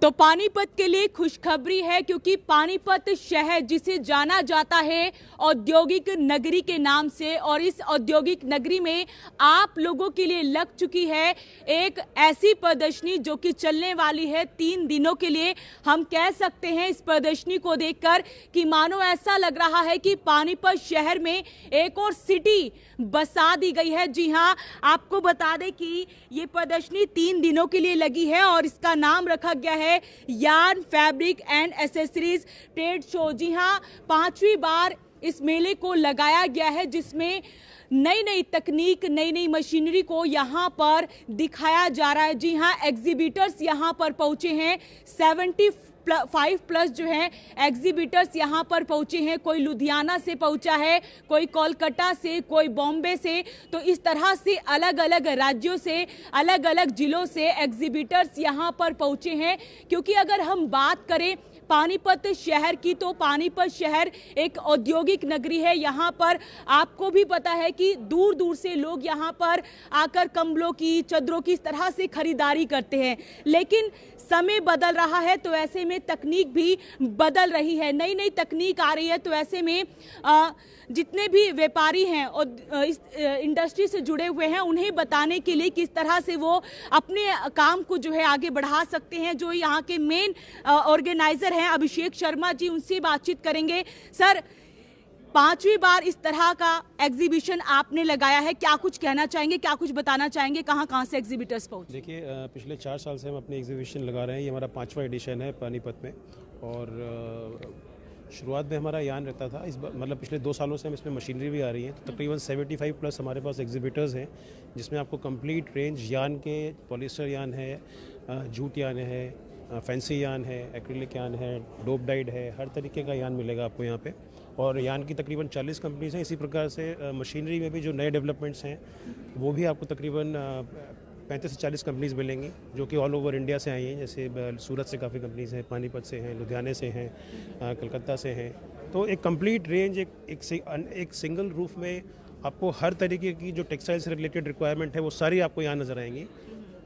तो पानीपत के लिए खुशखबरी है, क्योंकि पानीपत शहर जिसे जाना जाता है औद्योगिक नगरी के नाम से, और इस औद्योगिक नगरी में आप लोगों के लिए लग चुकी है एक ऐसी प्रदर्शनी जो कि चलने वाली है 3 दिनों के लिए। हम कह सकते हैं इस प्रदर्शनी को देखकर कि मानो ऐसा लग रहा है कि पानीपत शहर में एक और सिटी बसा दी गई है। जी हाँ, आपको बता दें कि ये प्रदर्शनी 3 दिनों के लिए लगी है और इसका नाम रखा गया है yarn fabric and accessories trade show. जी हाँ, 5वीं बार इस मेले को लगाया गया है, जिसमें नई नई तकनीक, नई नई मशीनरी को यहाँ पर दिखाया जा रहा है। जी हाँ, एग्जीबिटर्स यहाँ पर पहुंचे हैं, 75+ जो है एग्जीबिटर्स यहाँ पर पहुंचे हैं। कोई लुधियाना से पहुंचा है, कोई कोलकाता से, कोई बॉम्बे से। तो इस तरह से अलग अलग राज्यों से, अलग अलग जिलों से एग्जीबिटर्स यहाँ पर पहुंचे हैं। क्योंकि अगर हम बात करें पानीपत शहर की, तो पानीपत शहर एक औद्योगिक नगरी है। यहाँ पर आपको भी पता है कि दूर दूर से लोग यहाँ पर आकर कंबलों की, चादरों की इस तरह से खरीदारी करते हैं। लेकिन समय बदल रहा है, तो ऐसे में तकनीक भी बदल रही है, नई नई तकनीक आ रही है। तो ऐसे में जितने भी व्यापारी हैं और इस इंडस्ट्री से जुड़े हुए हैं, उन्हें बताने के लिए किस तरह से वो अपने काम को जो है आगे बढ़ा सकते हैं, जो यहाँ के मेन ऑर्गेनाइजर हैं अभिषेक शर्मा जी, उनसे बातचीत करेंगे। सर, 5वीं बार इस तरह का एग्जीबिशन आपने लगाया है, क्या कुछ कहना चाहेंगे, क्या कुछ बताना चाहेंगे, कहाँ कहाँ से एग्जीबिटर्स पहुंचे? देखिए, पिछले 4 साल से हम अपनी एग्जीबिशन लगा रहे हैं। ये हमारा 5वां एडिशन है पानीपत में। और शुरुआत में हमारा यान रहता था, इस मतलब पिछले 2 सालों से हम इसमें मशीनरी भी आ रही है। तो तकरीबन 75+ हमारे पास एग्जीबिटर्स हैं, जिसमें आपको कंप्लीट रेंज यान के, पॉलिस्टर यान है, जूट यान है, फैंसी यान है, एक्रिलिक यान है, डोप डाइड है, हर तरीके का यान मिलेगा आपको यहाँ पे। और यान की तकरीबन 40 कंपनीज हैं। इसी प्रकार से मशीनरी में भी जो नए डेवलपमेंट्स हैं वो भी आपको तकरीबन 35 से 40 कंपनीज मिलेंगी, जो कि ऑल ओवर इंडिया से आई हैं। जैसे सूरत से काफ़ी कंपनीज हैं, पानीपत से हैं, लुधियाने से हैं, कलकत्ता से हैं। तो एक कंप्लीट रेंज, एक सिंगल रूफ में आपको हर तरीके की जो टेक्सटाइल से रिलेटेड रिक्वायरमेंट है वो सारी आपको यहाँ नज़र आएंगी।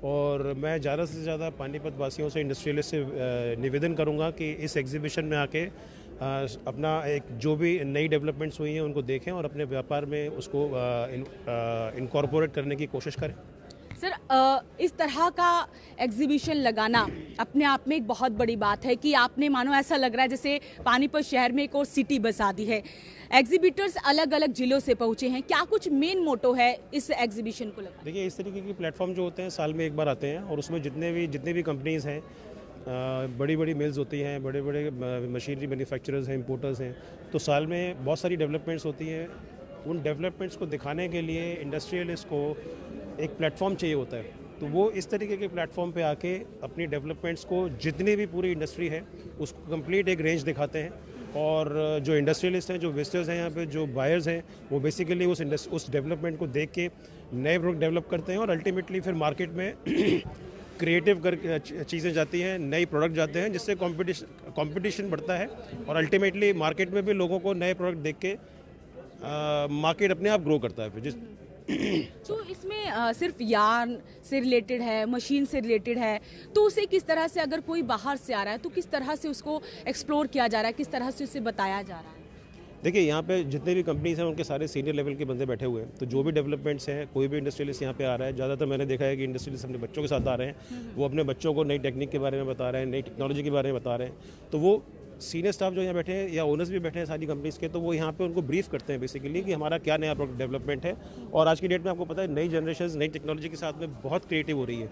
और मैं ज़्यादा से ज़्यादा पानीपत वासियों से, इंडस्ट्रियलिस्ट से निवेदन करूँगा कि इस एग्जीबिशन में आके अपना एक जो भी नई डेवलपमेंट्स हुई हैं उनको देखें और अपने व्यापार में उसको इनकॉर्पोरेट करने की कोशिश करें। सर, इस तरह का एग्जीबिशन लगाना अपने आप में एक बहुत बड़ी बात है कि आपने, मानो ऐसा लग रहा है जैसे पानीपत शहर में एक और सिटी बसा दी है। एग्जीबिटर्स अलग अलग जिलों से पहुंचे हैं, क्या कुछ मेन मोटो है इस एग्जीबिशन को लगाना? देखिए, इस तरीके के प्लेटफॉर्म जो होते हैं साल में एक बार आते हैं, और उसमें जितने भी कंपनीज़ हैं, बड़ी बड़ी मिल्स होती हैं, बड़े बड़े मशीनरी मैन्युफैक्चरर्स हैं, इंपोर्टर्स हैं, तो साल में बहुत सारी डेवलपमेंट्स होती हैं। उन डेवलपमेंट्स को दिखाने के लिए इंडस्ट्रियलिस्ट को एक प्लेटफॉर्म चाहिए होता है। तो वो इस तरीके के प्लेटफॉर्म पे आके अपनी डेवलपमेंट्स को, जितनी भी पूरी इंडस्ट्री है उसको कंप्लीट एक रेंज दिखाते हैं। और जो इंडस्ट्रियलिस्ट हैं, जो विजिटर्स हैं यहाँ पे, जो बायर्स हैं, वो बेसिकली उस डेवलपमेंट को देख के नए प्रोडक्ट डेवलप करते हैं। और अल्टीमेटली फिर मार्केट में क्रिएटिव कर चीज़ें जाती हैं, नई प्रोडक्ट जाते हैं, जिससे कंपटीशन बढ़ता है। और अल्टीमेटली मार्केट में भी लोगों को नए प्रोडक्ट देख के मार्केट अपने आप ग्रो करता है फिर। तो इसमें सिर्फ यार्न से रिलेटेड है, मशीन से रिलेटेड है, तो उसे किस तरह से, अगर कोई बाहर से आ रहा है तो किस तरह से उसको एक्सप्लोर किया जा रहा है, किस तरह से उसे बताया जा रहा है? देखिए, यहाँ पे जितने भी कंपनीज हैं उनके सारे सीनियर लेवल के बंदे बैठे हुए हैं। तो जो भी डेवलपमेंट्स हैं, कोई भी इंडस्ट्रियलिस्ट यहाँ पे आ रहा है, ज़्यादातर मैंने देखा है कि इंडस्ट्रियलिस्ट अपने बच्चों के साथ आ रहे हैं। वो अपने बच्चों को नई टेक्निक के बारे में बता रहे हैं, नई टेक्नोलॉजी के बारे में बता रहे हैं। तो वो सीनियर स्टाफ जो यहाँ बैठे हैं, या ओनर्स भी बैठे हैं सारी कंपनीज के, तो वो यहाँ पे उनको ब्रीफ करते हैं बेसिकली कि हमारा क्या नया प्रोडक्ट डेवलपमेंट है। और आज की डेट में आपको पता है, नई जनरेशन नई टेक्नोलॉजी के साथ में बहुत क्रिएटिव हो रही है।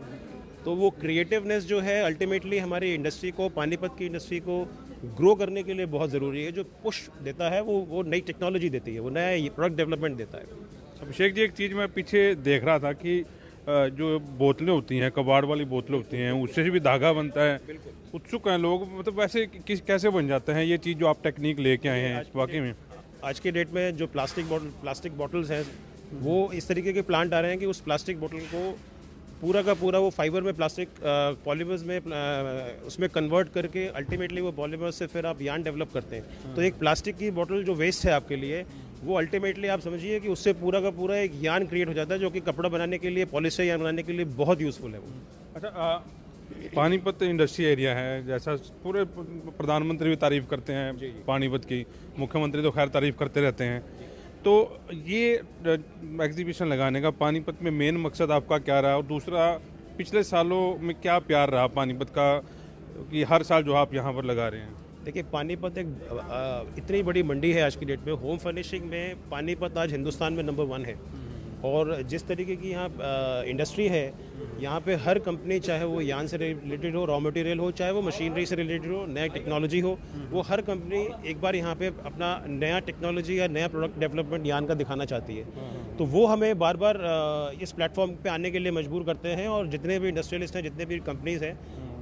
तो वो क्रिएटिवनेस जो है अल्टीमेटली हमारी इंडस्ट्री को, पानीपत की इंडस्ट्री को ग्रो करने के लिए बहुत ज़रूरी है। जो पुश देता है वो नई टेक्नोलॉजी देती है, वो नया प्रोडक्ट डेवलपमेंट देता है। अभिषेक जी, एक चीज़ मैं पीछे देख रहा था कि जो बोतलें होती हैं, कबाड़ वाली बोतलें होती हैं, उससे भी धागा बनता है। उत्सुक हैं लोग, मतलब वैसे कैसे बन जाते हैं ये चीज़ जो आप टेक्निक लेके आए हैं वाकई में? आज के डेट में जो प्लास्टिक बॉटल्स हैं, वो इस तरीके के प्लांट आ रहे हैं कि उस प्लास्टिक बॉटल को पूरा का पूरा वो फाइबर में, प्लास्टिक पॉलीमर्स में उसमें कन्वर्ट करके अल्टीमेटली वो पॉलीमर्स से फिर आप यार्न डेवलप करते हैं। तो एक प्लास्टिक की बॉटल जो वेस्ट है आपके लिए, वो अल्टीमेटली आप समझिए कि उससे पूरा का पूरा एक यार्न क्रिएट हो जाता है, जो कि कपड़ा बनाने के लिए, पॉलिस्टर यार्न बनाने के लिए बहुत यूज़फुल है वो। अच्छा, पानीपत इंडस्ट्री एरिया है, जैसा पूरे प्रधानमंत्री भी तारीफ करते हैं पानीपत की, मुख्यमंत्री तो खैर तारीफ करते रहते हैं। तो ये एग्जीबिशन लगाने का पानीपत में मेन मकसद आपका क्या रहा, और दूसरा पिछले सालों में क्या प्यार रहा पानीपत का कि हर साल जो आप यहाँ पर लगा रहे हैं? देखिए, पानीपत एक इतनी बड़ी मंडी है आज की डेट में। होम फर्निशिंग में पानीपत आज हिंदुस्तान में नंबर 1 है। और जिस तरीके की यहाँ इंडस्ट्री है, यहाँ पे हर कंपनी, चाहे वो यान से रिलेटेड हो, रॉ मटेरियल हो, चाहे वो मशीनरी से रिलेटेड हो, नया टेक्नोलॉजी हो, वो हर कंपनी एक बार यहाँ पे अपना नया टेक्नोलॉजी या नया प्रोडक्ट डेवलपमेंट यान का दिखाना चाहती है। तो वो हमें बार बार इस प्लेटफॉर्म पे आने के लिए मजबूर करते हैं, और जितने भी इंडस्ट्रियलिस्ट हैं, जितने भी कंपनीज हैं,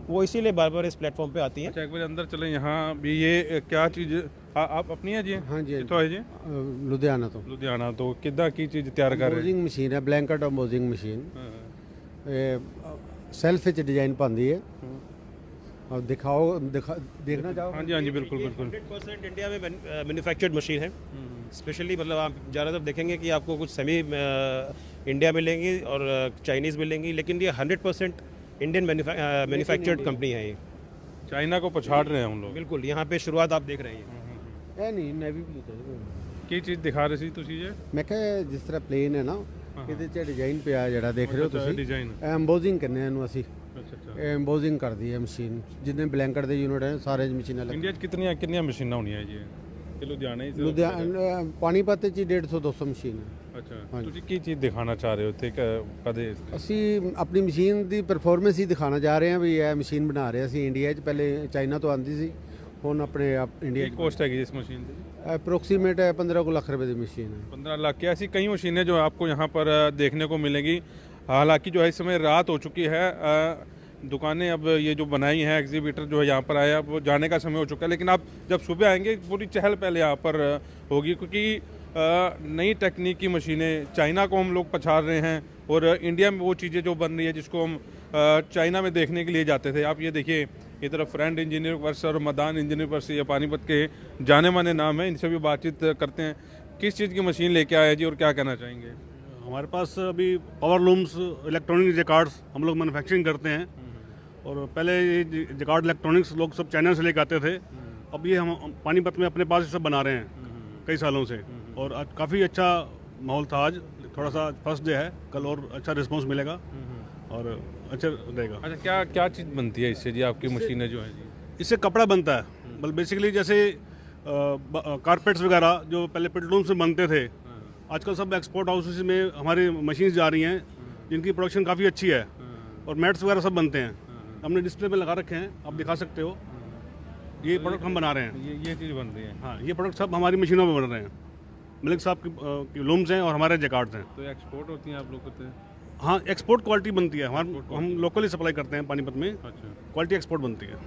वो इसीलिए बार बार इस प्लेटफॉर्म पे आती हैं। अच्छा, एक बार अंदर चलें। यहाँ भी ये क्या चीज़ आप अपनी है जी? हाँ जी, कितों है जी? लुधियाना तो लुधियाना। तो किदा की चीज़ तैयार कर रहे हैं? एम्बोजिंग मशीन है, blanket embossing machine. Self which design पाती है। और देखना चाहो? हाँ जी, हाँ जी, बिल्कुल बिल्कुल। 100% इंडिया में मैन्युफैक्चर्ड मशीन है। स्पेशली मतलब आप ज़्यादातर देखेंगे कि आपको कुछ सेमी इंडिया मिलेंगी और चाइनीज़ मिलेंगी, लेकिन ये 100% इंडियन मैन्युफैक्चर्ड कंपनी है ये। चाइना को पछाड़ रहे हैं हम लोग। बिल्कुल, यहाँ पे शुरुआत आप देख रहे हैं। ਇਹ ਨਹੀਂ ਨੇਵੀ ਬਲੂ ਕੀ ਚੀਜ਼ ਦਿਖਾ ਰਹੇ ਸੀ ਤੁਸੀਂ ਜੀ? ਮੈਂ ਕਿਹਾ ਜਿਸ ਤਰ੍ਹਾਂ ਪਲੇਨ ਹੈ ਨਾ, ਇਹਦੇ 'ਚ ਡਿਜ਼ਾਈਨ ਪਿਆ ਜਿਹੜਾ ਦੇਖ ਰਹੇ ਹੋ ਤੁਸੀਂ, डिजाइन। ਐਮਬੋਜ਼ਿੰਗ ਕਹਿੰਦੇ ਆ ਇਹਨੂੰ ਅਸੀਂ। अच्छा अच्छा। ਇਹ ਐਮਬੋਜ਼ਿੰਗ ਕਰਦੀ ਹੈ ਮਸ਼ੀਨ। ਜਿੰਨੇ ਬਲੈਂਕਟ ਦੇ ਯੂਨਿਟ ਹੈ ਸਾਰੇ ਮਸ਼ੀਨਾਂ ਲੱਗ इंडिया कितनी कितनी मशीनें होनी है जी? ਕਿ ਲੁਧਿਆਣੇ ਹੀ ਲੁਧਿਆਣਾ ਪਾਣੀਪਤ 'ਚ 150-200 ਮਸ਼ੀਨ ਹੈ। ਅੱਛਾ, ਤੁਸੀਂ ਕੀ ਚੀਜ਼ ਦਿਖਾਣਾ ਚਾਹ ਰਹੇ ਹੋ ਇੱਥੇ ਕਦੇ? ਅਸੀਂ ਆਪਣੀ ਮਸ਼ੀਨ ਦੀ ਪਰਫਾਰਮੈਂਸ ਹੀ ਦਿਖਾਣਾ ਜਾ ਰਹੇ ਹਾਂ ਵੀ ਇਹ ਮਸ਼ੀਨ ਬਣਾ ਰਹੇ ਅਸੀਂ ਇੰਡੀਆ 'ਚ। ਪਹਿਲੇ ਚਾਈਨਾ ਤੋਂ ਆਂਦੀ ਸੀ, ਹੁਣ ਆਪਣੇ ਆਪ ਇੰਡੀਆ ਕੀ ਕੋਸਟ ਹੈਗੀ ਇਸ ਮशीन ਦੀ? अप्रोक्सीमेट है 15 लाख रुपए की मशीन है। 15 लाख की ऐसी कई मशीनें जो आपको यहाँ पर देखने को मिलेंगी। हालांकि जो है इस समय रात हो चुकी है, दुकानें अब ये जो बनाई हैं, एग्जीबिटर जो है यहाँ पर आया, अब जाने का समय हो चुका है। लेकिन आप जब सुबह आएंगे पूरी चहल पहले यहाँ पर होगी, क्योंकि नई तकनीक की मशीनें, चाइना को हम लोग पछाड़ रहे हैं और इंडिया में वो चीज़ें जो बन रही है जिसको हम चाइना में देखने के लिए जाते थे। आप ये देखिए, इधर फ्रेंड इंजीनियरिंग वर्ष और मदान इंजीनियरिंग वर्ष, ये पानीपत के जाने माने नाम है। इनसे भी बातचीत करते हैं। किस चीज़ की मशीन लेके आए जी और क्या कहना चाहेंगे? हमारे पास अभी पावर लूम्स, इलेक्ट्रॉनिक जैकार्ड्स हम लोग मैन्युफैक्चरिंग करते हैं। और पहले ये जैकार्ड इलेक्ट्रॉनिक्स लोग सब चाइना से लेकर आते थे। अब ये हम पानीपत में अपने पास ही सब बना रहे हैं कई सालों से। और आज काफ़ी अच्छा माहौल था। आज थोड़ा सा फर्स्ट डे है, कल और अच्छा रिस्पॉन्स मिलेगा और अच्छा रहेगा। अच्छा, क्या क्या चीज़ बनती है इससे जी, आपकी मशीनें जो है जी? इससे कपड़ा बनता है। मतलब बेसिकली जैसे कारपेट्स वगैरह जो पहले पेट्रोलूम से बनते थे, आजकल सब एक्सपोर्ट हाउसेस में हमारी मशीन्स जा रही हैं जिनकी प्रोडक्शन काफ़ी अच्छी है। और मैट्स वगैरह सब बनते हैं। हमने डिस्प्ले पे लगा रखे हैं, आप दिखा सकते हो। ये प्रोडक्ट हम बना रहे हैं। ये चीज़ बन रही है? हाँ, ये प्रोडक्ट सब हमारी मशीनों में बन रहे हैं। मलिक साहब की लूम्स हैं और हमारे जैकार्ड्स हैं। तो एक्सपोर्ट होती हैं आप लोग करते हैं? हाँ, एक्सपोर्ट क्वालिटी बनती है। हम लोकली सप्लाई करते हैं पानीपत में। अच्छा। क्वालिटी एक्सपोर्ट बनती है।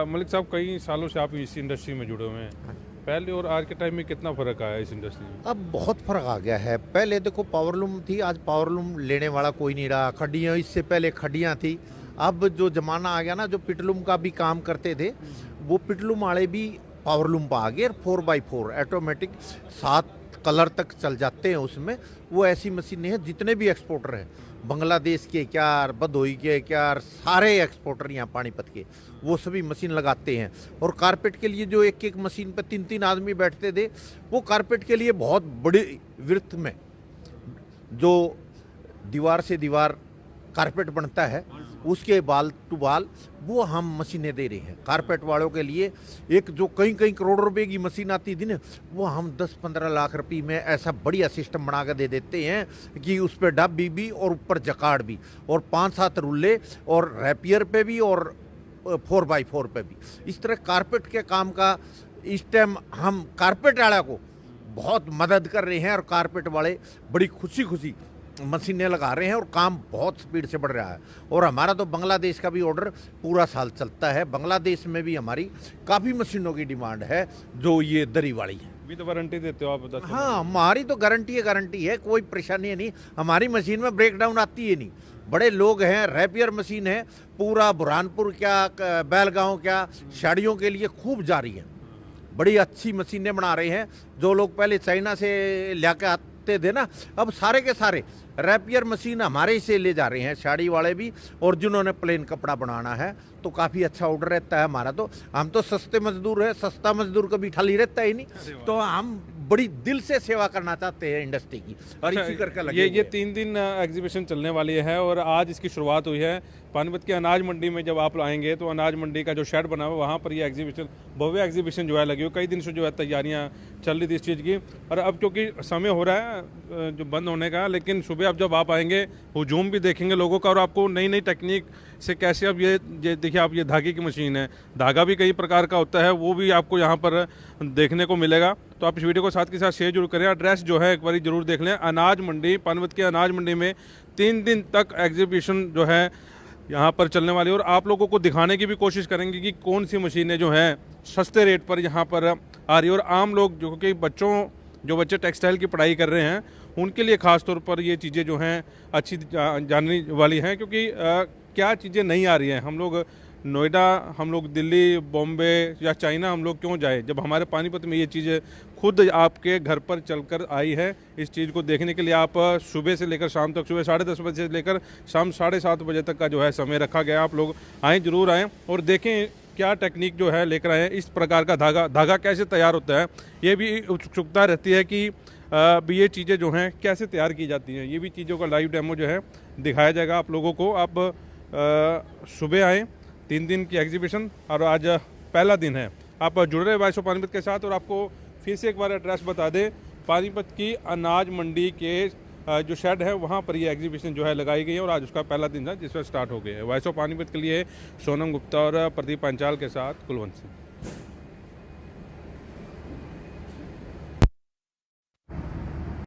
मलिक साहब, कई सालों से आप इस इंडस्ट्री में जुड़े हुए हैं। पहले और आज के टाइम में कितना फ़र्क आया इस इंडस्ट्री में? अब बहुत फ़र्क आ गया है। पहले देखो पावरलूम थी, आज पावरलूम लेने वाला कोई नहीं रहा। खड्डियाँ, इससे पहले खड्डियाँ थी। अब जो ज़माना आ गया ना, जो पिटलूम का भी काम करते थे, वो पिटलूम वाले भी पावरलूम पर आ गए। 4x4 ऑटोमेटिक 7 कलर तक चल जाते हैं उसमें। वो ऐसी मशीनें हैं, जितने भी एक्सपोर्टर हैं, बांग्लादेश के क्या, बदोई के क्या, सारे एक्सपोर्टर यहाँ पानीपत के, वो सभी मशीन लगाते हैं। और कारपेट के लिए जो एक एक मशीन पे 3-3 आदमी बैठते थे, वो कारपेट के लिए बहुत बड़ी विर्थ में जो दीवार से दीवार कारपेट बनता है, उसके बाल टू बाल वो हम मशीनें दे रहे हैं कारपेट वालों के लिए। एक जो कई कई करोड़ रुपए की मशीन आती थी ना, वो हम 10-15 लाख रुपए में ऐसा बढ़िया सिस्टम बना कर दे देते हैं कि उस पर डब्बी भी और ऊपर जकाड़ भी और 5-7 रुल्ले और रैपियर पे भी और 4x4 पे भी। इस तरह कारपेट के काम का इस टाइम हम कारपेट वाला को बहुत मदद कर रहे हैं और कारपेट वाले बड़ी खुशी खुशी मशीनें लगा रहे हैं और काम बहुत स्पीड से बढ़ रहा है। और हमारा तो बांग्लादेश का भी ऑर्डर पूरा साल चलता है। बांग्लादेश में भी हमारी काफ़ी मशीनों की डिमांड है जो ये दरी वाली है। भी तो वारंटी देते हो आप? बता। हाँ, हमारी तो गारंटी है, कोई परेशानी नहीं। हमारी मशीन में ब्रेकडाउन आती है नहीं। बड़े लोग हैं, रैपियर मशीन है, पूरा बुरहानपुर क्या, बैलगांव क्या, शाड़ियों के लिए खूब जारी है। बड़ी अच्छी मशीनें बना रहे हैं। जो लोग पहले चाइना से ला के लगते थे ना, अब सारे के सारे रैपियर मशीन हमारे से ले जा रहे हैं, साड़ी वाले भी, और जिन्होंने प्लेन कपड़ा बनाना है तो काफ़ी अच्छा ऑर्डर रहता है हमारा। तो हम तो सस्ते मजदूर है, सस्ता मजदूर कभी खाली रहता ही नहीं, तो हम बड़ी दिल से सेवा करना चाहते हैं इंडस्ट्री की, और इसी करके लगे ये 3 दिन एग्जीबिशन चलने वाली है और आज इसकी शुरुआत हुई है। पानीपत की अनाज मंडी में जब आप आएंगे तो अनाज मंडी का जो शेड बना हुआ है वहाँ पर ये एग्जीबिशन, भव्य एग्जीबिशन जो है लगी हुई, कई दिन से जो है तैयारियाँ चल रही थी इस चीज़ की। और अब क्योंकि समय हो रहा है जो बंद होने का, लेकिन सुबह अब जब आप आएंगे हुजूम भी देखेंगे लोगों का, और आपको नई नई टेक्निक से कैसे, अब ये देखिए आप, ये धागे की मशीन है, धागा भी कई प्रकार का होता है, वो भी आपको यहाँ पर देखने को मिलेगा। तो आप इस वीडियो को साथ के साथ शेयर जरूर करें। एड्रेस जो है एक बार जरूर देख लें, अनाज मंडी, पानीपत की अनाज मंडी में 3 दिन तक एग्जीबिशन जो है यहाँ पर चलने वाली है। और आप लोगों को दिखाने की भी कोशिश करेंगे कि कौन सी मशीनें जो हैं सस्ते रेट पर यहाँ पर आ रही है। और आम लोग जो कि जो बच्चे टेक्सटाइल की पढ़ाई कर रहे हैं उनके लिए ख़ास तौर पर ये चीज़ें जो हैं अच्छी जानने वाली हैं, क्योंकि क्या चीज़ें नहीं आ रही हैं। हम लोग नोएडा, हम लोग दिल्ली, बॉम्बे या चाइना हम लोग क्यों जाए, जब हमारे पानीपत में ये चीज़ें खुद आपके घर पर चलकर आई है। इस चीज़ को देखने के लिए आप सुबह से लेकर शाम तक, सुबह 10:30 बजे से लेकर शाम 7:30 बजे तक का जो है समय रखा गया। आप लोग आएँ, ज़रूर आएँ और देखें क्या टेक्निक जो है लेकर आए हैं। इस प्रकार का धागा कैसे तैयार होता है, ये भी उत्सुकता रहती है कि भी ये चीज़ें जो हैं कैसे तैयार की जाती हैं। ये भी चीज़ों का लाइव डेमो जो है दिखाया जाएगा आप लोगों को। आप सुबह आएँ, 3 दिन की एग्जीबिशन और आज पहला दिन है। आप जुड़ रहे वॉइस ऑफ पानीपत के साथ। और आपको फिर से एक बार एड्रेस बता दें, पानीपत की अनाज मंडी के जो शेड है वहाँ पर ये एग्जीबिशन जो है लगाई गई है और आज उसका पहला दिन है जिसमें स्टार्ट हो गया है। वॉइस ऑफ पानीपत के लिए सोनम गुप्ता और प्रदीप पंचाल के साथ कुलवंत सिंह।